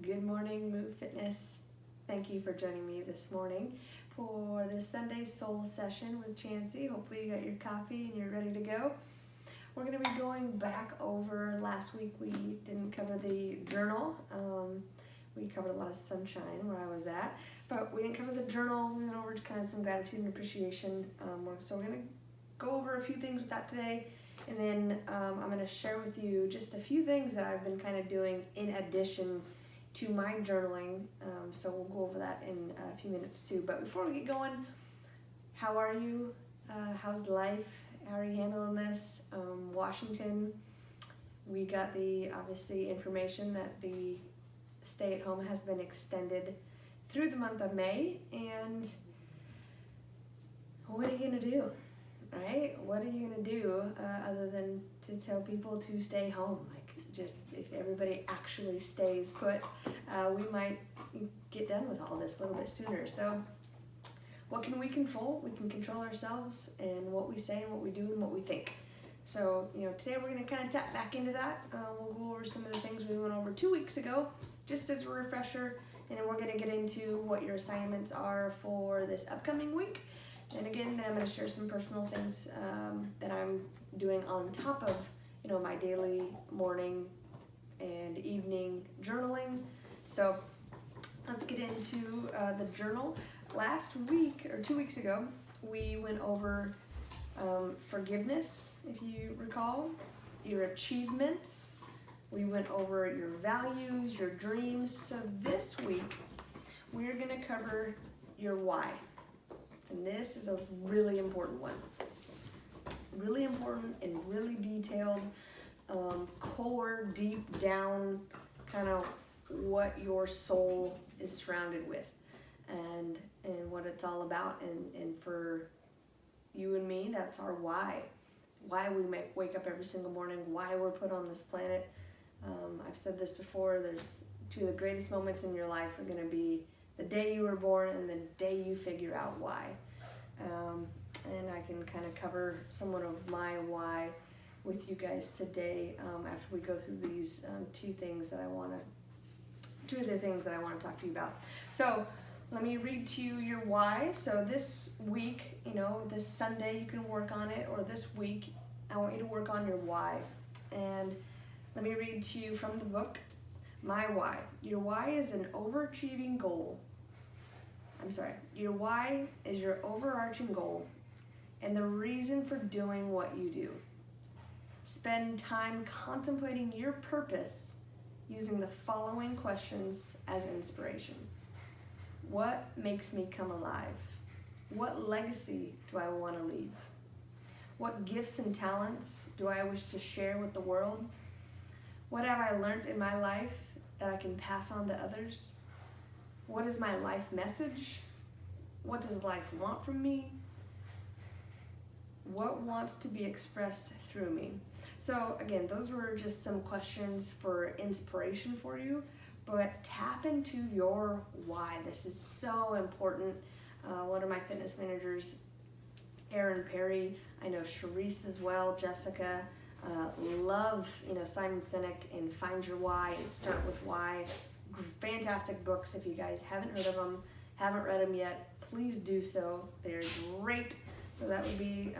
Good morning, Move Fitness. Thank you for joining me this morning for this Sunday Soul Session with Chansey. Hopefully you got your coffee and you're ready to go. We're going to be going back over last week. We didn't cover the journal. We covered a lot of sunshine where I was at, but we didn't cover the journal. We went over kind of some gratitude and appreciation work. So we're going to go over a few things with that today. And then I'm going to share with you just a few things that I've been kind of doing in addition to my journaling. So we'll go over that in a few minutes too. But before we get going, how are you? How's life? How are you handling this? Washington, we got the obviously information that the stay-at-home has been extended through the month of May. And what are you going to do? Right? What are you going to do other than to tell people to stay home? Like, just if everybody actually stays put, we might get done with all this a little bit sooner. So what can we control? We can control ourselves and what we say and what we do and what we think. So, today we're going to kind of tap back into that. We'll go over some of the things we went over 2 weeks ago, just as a refresher, and then we're going to get into what your assignments are for this upcoming week. And again, then I'm going to share some personal things that I'm doing on top of, my daily morning and evening journaling. So let's get into the journal. Last week, or 2 weeks ago, we went over forgiveness, if you recall, your achievements. We went over your values, your dreams. So this week, we're going to cover your why. And this is a really important one. Really important and really detailed, core, deep down, kind of what your soul is surrounded with and what it's all about. And for you and me, that's our why. Why we wake up every single morning, why we're put on this planet. I've said this before, there's two of the greatest moments in your life are going to be the day you were born and the day you figure out why. And I can kind of cover somewhat of my why with you guys today after we go through these two other things that I want to talk to you about. So let me read to you your why. So this week, this Sunday you can work on it, or this week I want you to work on your why. And let me read to you from the book, My Why. Your why is an overachieving goal. Your why is your overarching goal and the reason for doing what you do. Spend time contemplating your purpose using the following questions as inspiration. What makes me come alive? What legacy do I want to leave? What gifts and talents do I wish to share with the world? What have I learned in my life that I can pass on to others? What is my life message? What does life want from me? What wants to be expressed through me? So again, those were just some questions for inspiration for you, but tap into your why. This is so important. One of my fitness managers, Erin Perry, I know Sharice as well, Jessica, love Simon Sinek and Find Your Why and Start With Why. Fantastic books. If you guys haven't heard of them, haven't read them yet, please do so. They're great. So that would be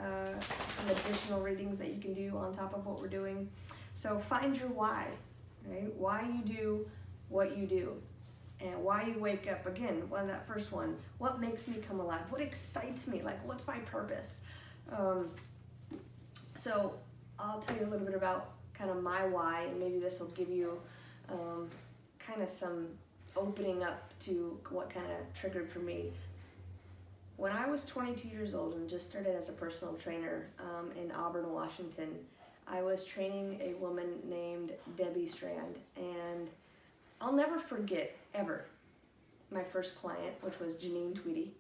some additional readings that you can do on top of what we're doing. So find your why, right? Why you do what you do and why you wake up. Again, that first one, what makes me come alive? What excites me? Like, what's my purpose? So I'll tell you a little bit about kind of my why, and maybe this will give you kind of some opening up to what kind of triggered for me. When I was 22 years old and just started as a personal trainer in Auburn, Washington, I was training a woman named Debbie Strand, and I'll never forget, ever, my first client, which was Janine Tweedy.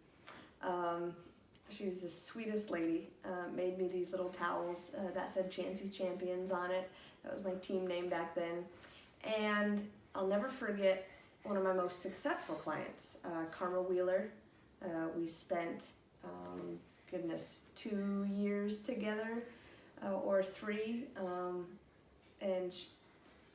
She was the sweetest lady, made me these little towels that said Chansey's Champions on it. That was my team name back then. And I'll never forget one of my most successful clients, Karma Wheeler. We spent, 2 years together, or 3, and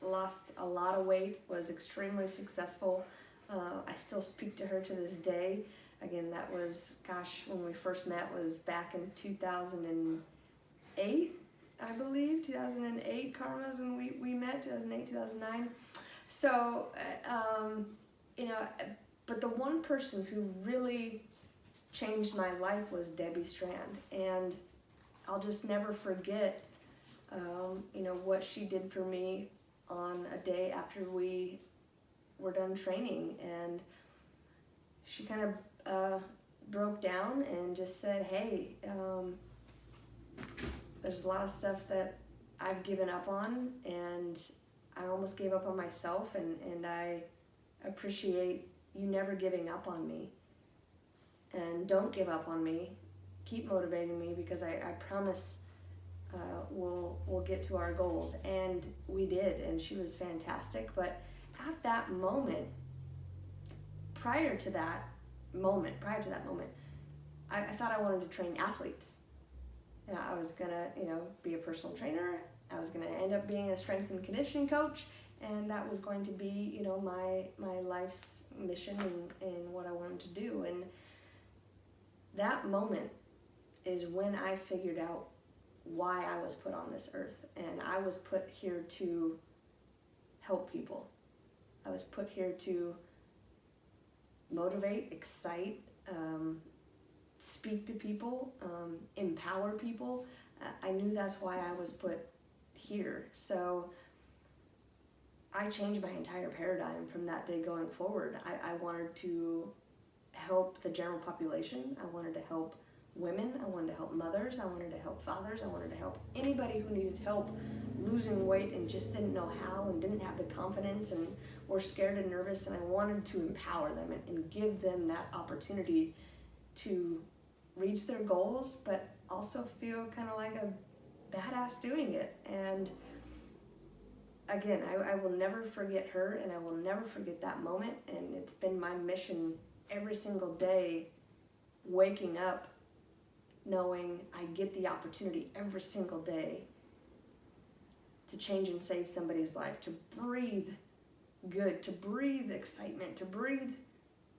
lost a lot of weight, was extremely successful. I still speak to her to this day. Again, that was, gosh, when we first met was back in 2008, I believe. 2008, Karma, is when we met, 2008, 2009. So, you know, but the one person who really changed my life was Debbie Strand. And I'll just never forget, you know, what she did for me on a day after we were done training. And she kind of broke down and just said, hey, there's a lot of stuff that I've given up on, and I almost gave up on myself, and I appreciate you never giving up on me. And don't give up on me. Keep motivating me, because I promise we'll get to our goals. And we did, and she was fantastic. But at that moment, prior to that moment, I thought I wanted to train athletes. You know, I was gonna, you know, be a personal trainer. I was gonna end up being a strength and conditioning coach, and that was going to be, you know, my life's mission and what I wanted to do. And that moment is when I figured out why I was put on this earth. And I was put here to help people. I was put here to motivate, excite, speak to people, empower people. I knew that's why I was put here. So I changed my entire paradigm from that day going forward. I wanted to help the general population. I wanted to help women. I wanted to help mothers. I wanted to help fathers. I wanted to help anybody who needed help losing weight and just didn't know how and didn't have the confidence and were scared and nervous. And I wanted to empower them and give them that opportunity to reach their goals, but also feel kind of like a badass doing it. And again, I will never forget her, and I will never forget that moment. And it's been my mission every single day, waking up knowing I get the opportunity every single day to change and save somebody's life, to breathe good, to breathe excitement, to breathe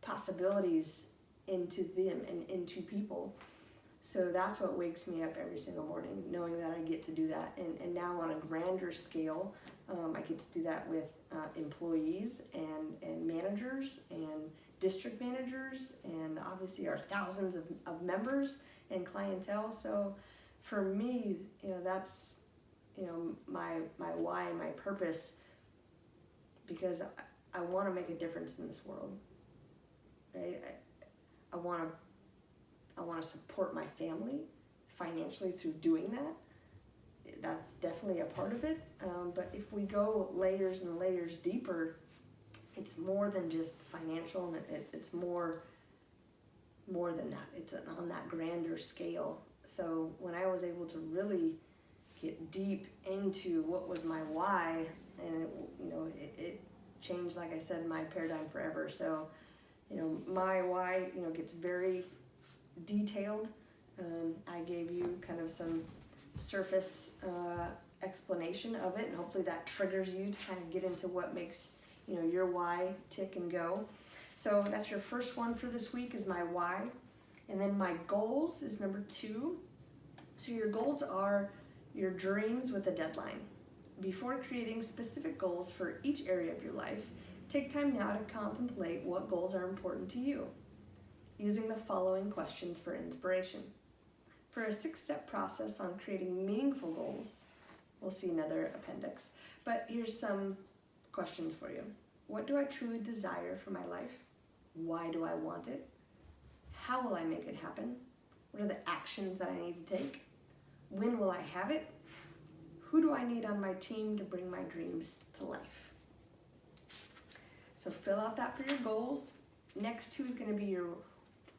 possibilities into them and into people. So that's what wakes me up every single morning, knowing that I get to do that. And now on a grander scale, I get to do that with employees and managers and district managers, and obviously our thousands of members and clientele. So for me, you know, that's, you know, my why and my purpose, because I want to make a difference in this world, right? I want to support my family financially through doing that. That's definitely a part of it. But if we go layers and layers deeper, it's more than just financial, and it's more than that. It's on that grander scale. So when I was able to really get deep into what was my why, and it changed, like I said, my paradigm forever. So, you know, my why, you know, gets very detailed. I gave you kind of some surface explanation of it, and hopefully that triggers you to kind of get into what makes, you know, your why tick and go. So that's your first one for this week, is my why. And then my goals is number 2. So your goals are your dreams with a deadline. Before creating specific goals for each area of your life, take time now to contemplate what goals are important to you, using the following questions for inspiration. For a 6-step process on creating meaningful goals, we'll see another appendix, but here's some questions for you. What do I truly desire for my life? Why do I want it? How will I make it happen? What are the actions that I need to take? When will I have it? Who do I need on my team to bring my dreams to life? So fill out that for your goals. Next 2 is going to be your,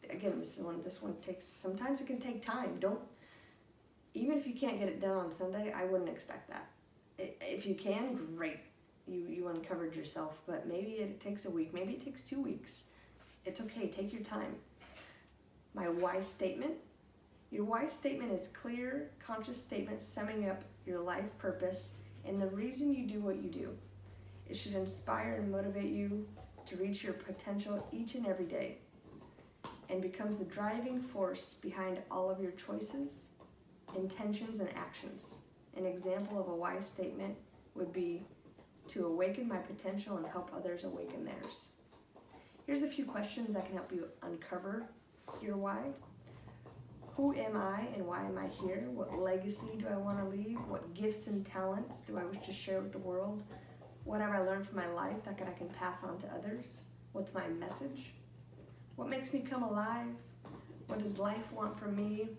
again, this one takes, sometimes it can take time. Even if you can't get it done on Sunday, I wouldn't expect that. If you can, great. You uncovered yourself, but maybe it takes a week, maybe it takes 2 weeks. It's okay, take your time. My why statement. Your why statement is clear, conscious statement summing up your life purpose and the reason you do what you do. It should inspire and motivate you to reach your potential each and every day, and becomes the driving force behind all of your choices, intentions, and actions. An example of a wise statement would be to awaken my potential and help others awaken theirs. Here's a few questions that can help you uncover your why. Who am I and why am I here? What legacy do I want to leave? What gifts and talents do I wish to share with the world? What have I learned from my life that I can pass on to others? What's my message? What makes me come alive? What does life want from me?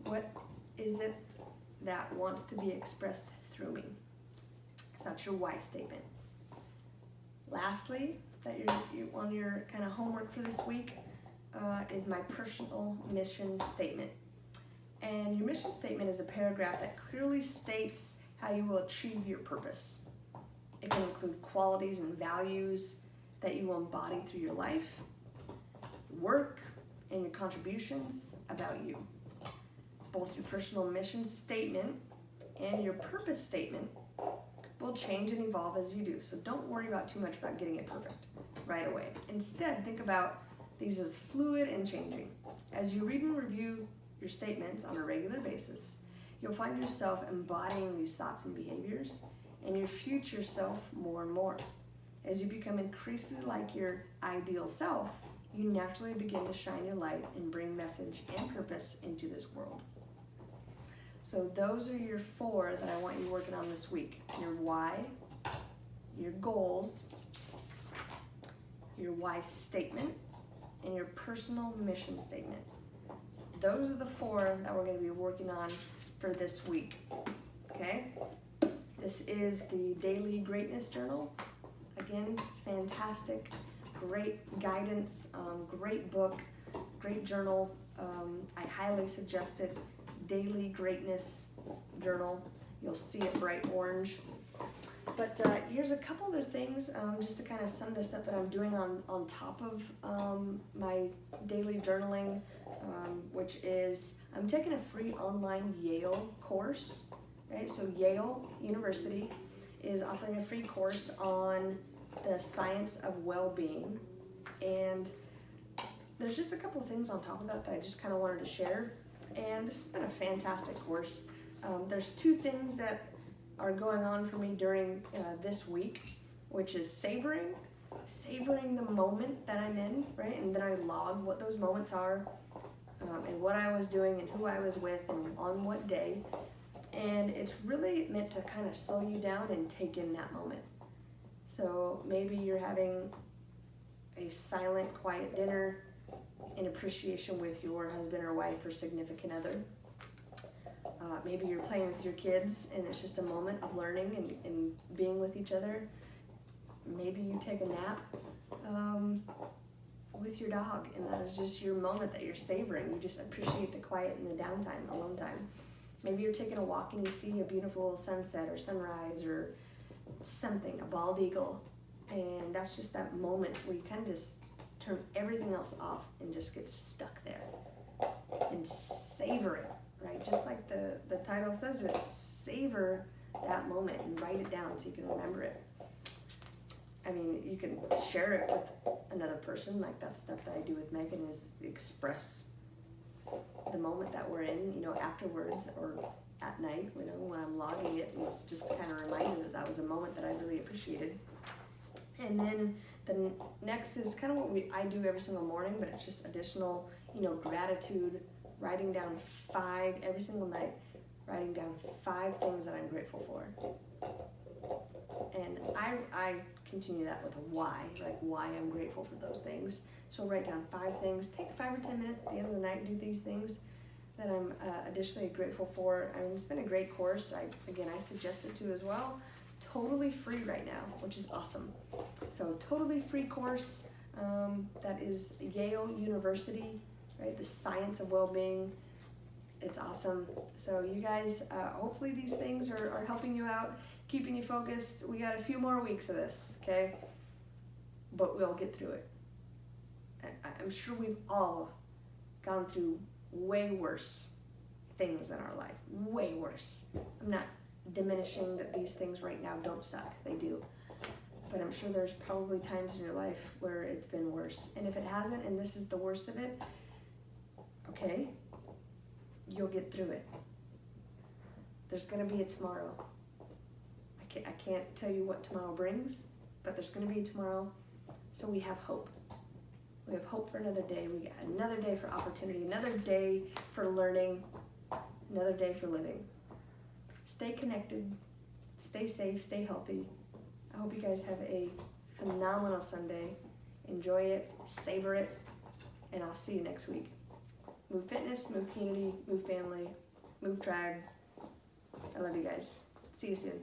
What is it that wants to be expressed through me? So that's your why statement. Lastly, that you're on your kind of homework for this week is my personal mission statement. And your mission statement is a paragraph that clearly states how you will achieve your purpose. It can include qualities and values that you will embody through your life, work, and your contributions about you. Both your personal mission statement and your purpose statement will change and evolve as you do. So don't worry about too much about getting it perfect right away. Instead, think about these as fluid and changing. As you read and review your statements on a regular basis, you'll find yourself embodying these thoughts and behaviors and your future self more and more. As you become increasingly like your ideal self, you naturally begin to shine your light and bring message and purpose into this world. So those are your 4 that I want you working on this week. Your why, your goals, your why statement, and your personal mission statement. So those are the 4 that we're going to be working on for this week. Okay? This is the Daily Greatness Journal. Again, fantastic, great guidance, great book, great journal. I highly suggest it. Daily Greatness Journal. You'll see it bright orange. But here's a couple other things, just to kind of sum this up, that I'm doing on top of my daily journaling, which is I'm taking a free online Yale course, right? So Yale University is offering a free course on the science of well-being, and there's just a couple things on top of that I just kind of wanted to share. And this has been a fantastic course. There's 2 things that are going on for me during this week, which is savoring the moment that I'm in, right? And then I log what those moments are, and what I was doing and who I was with and on what day. And it's really meant to kind of slow you down and take in that moment. So maybe you're having a silent, quiet dinner in appreciation with your husband or wife or significant other. Maybe you're playing with your kids and it's just a moment of learning and being with each other. Maybe you take a nap with your dog, and that is just your moment that you're savoring. You just appreciate the quiet and the downtime, alone time. Maybe you're taking a walk and you see a beautiful sunset or sunrise or something, a bald eagle, and that's just that moment where you kind of just turn everything else off and just get stuck there and savor it, right? Just like the title says, savor that moment and write it down so you can remember it. I mean, you can share it with another person, like that stuff that I do with Megan is express the moment that we're in, afterwards or at night, when I'm logging it, and just to kind of remind me that was a moment that I really appreciated. And then the next is kind of what I do every single morning, but it's just additional, gratitude, writing down 5 every single night, writing down 5 things that I'm grateful for. And I continue that with a why, like why I'm grateful for those things. So write down 5 things, take 5 or 10 minutes at the end of the night and do these things that I'm additionally grateful for. I mean, it's been a great course. I suggest it to you as well. Totally free right now, which is awesome. So totally free course that is Yale University, right? The Science of Well-Being. It's awesome. So you guys, hopefully these things are helping you out, keeping you focused. We got a few more weeks of this, okay? But we'll get through it. I'm sure we've all gone through way worse things in our life, way worse. I'm not diminishing that these things right now don't suck, they do. but I'm sure there's probably times in your life where it's been worse. And if it hasn't, and this is the worst of it, okay, you'll get through it. There's gonna be a tomorrow. I can't tell you what tomorrow brings, but there's gonna be a tomorrow, so we have hope. We have hope for another day. We got another day for opportunity, another day for learning, another day for living. Stay connected, stay safe, stay healthy. I hope you guys have a phenomenal Sunday. Enjoy it, savor it, and I'll see you next week. Move fitness, move community, move family, move tribe. I love you guys. See you soon.